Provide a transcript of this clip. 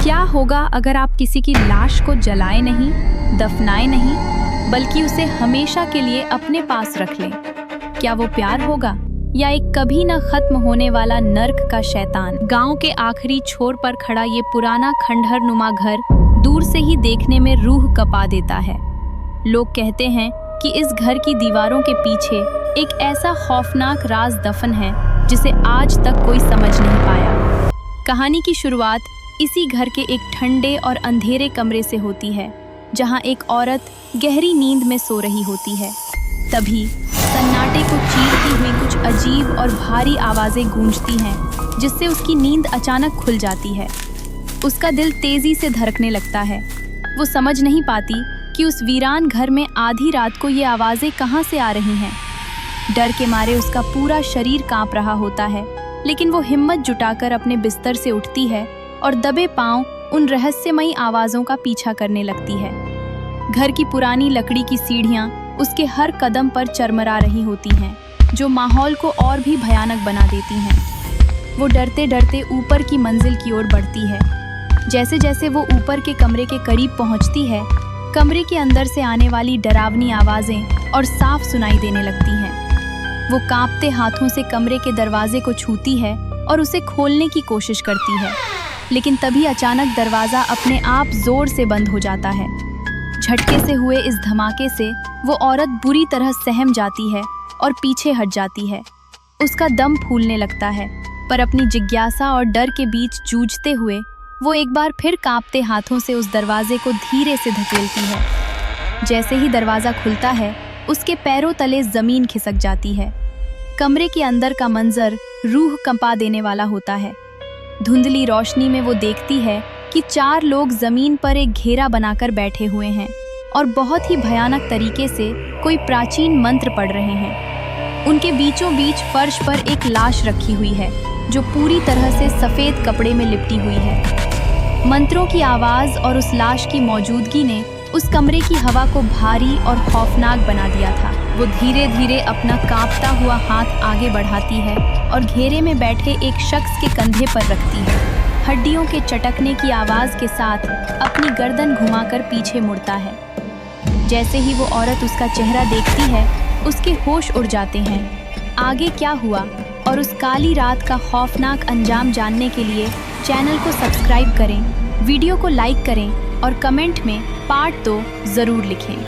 क्या होगा अगर आप किसी की लाश को जलाए नहीं, दफनाए नहीं, बल्कि उसे हमेशा के लिए अपने पास रख लें? क्या वो प्यार होगा या एक कभी न खत्म होने वाला नर्क का शैतान? गांव के आखिरी छोर पर खड़ा ये पुराना खंडहर नुमा घर दूर से ही देखने में रूह कपा देता है। लोग कहते हैं कि इस घर की दीवारों के पीछे एक ऐसा खौफनाक राज दफन है जिसे आज तक कोई समझ नहीं पाया। कहानी की शुरुआत इसी घर के एक ठंडे और अंधेरे कमरे से होती है, जहां एक औरत गहरी नींद में सो रही होती है। तभी सन्नाटे को चीरती हुई कुछ अजीब और भारी आवाजें गूंजती हैं, जिससे उसकी नींद अचानक खुल जाती है। उसका दिल तेजी से धड़कने लगता है। वो समझ नहीं पाती कि उस वीरान घर में आधी रात को ये आवाजें कहाँ से आ रही हैं। डर के मारे उसका पूरा शरीर कांप रहा होता है, लेकिन वो हिम्मत जुटाकर अपने बिस्तर से उठती है और दबे पांव उन रहस्यमयी आवाजों का पीछा करने लगती है। घर की पुरानी लकड़ी की सीढ़ियां उसके हर कदम पर चरमरा रही होती हैं, जो माहौल को और भी भयानक बना देती हैं। वो डरते डरते ऊपर की मंजिल की ओर बढ़ती है। जैसे जैसे वो ऊपर के कमरे के करीब पहुंचती है, कमरे के अंदर से आने वाली डरावनी आवाजें और साफ सुनाई देने लगती हैं। वो कांपते हाथों से कमरे के दरवाजे को छूती है और उसे खोलने की कोशिश करती है, लेकिन तभी अचानक दरवाजा अपने आप जोर से बंद हो जाता है। झटके से हुए इस धमाके से वो औरत बुरी तरह सहम जाती है और पीछे हट जाती है। उसका दम फूलने लगता है, पर अपनी जिज्ञासा और डर के बीच जूझते हुए वो एक बार फिर कांपते हाथों से उस दरवाजे को धीरे से धकेलती है। जैसे ही दरवाजा खुलता है, उसके पैरों तले जमीन खिसक जाती है। कमरे के अंदर का मंजर रूह कंपा देने वाला होता है। धुंधली रोशनी में वो देखती है कि 4 लोग जमीन पर एक घेरा बनाकर बैठे हुए हैं और बहुत ही भयानक तरीके से कोई प्राचीन मंत्र पढ़ रहे हैं। उनके बीचों बीच फर्श पर एक लाश रखी हुई है, जो पूरी तरह से सफेद कपड़े में लिपटी हुई है। मंत्रों की आवाज और उस लाश की मौजूदगी ने उस कमरे की हवा को भारी और खौफनाक बना दिया था। वो धीरे धीरे अपना कांपता हुआ हाथ आगे बढ़ाती है और घेरे में बैठे एक शख्स के कंधे पर रखती है। हड्डियों के चटकने की आवाज के साथ अपनी गर्दन घुमाकर पीछे मुड़ता है। जैसे ही वो औरत उसका चेहरा देखती है, उसके होश उड़ जाते हैं। आगे क्या हुआ और उस काली रात का खौफनाक अंजाम जानने के लिए चैनल को सब्सक्राइब करें, वीडियो को लाइक करें और कमेंट में पार्ट 2 जरूर लिखें।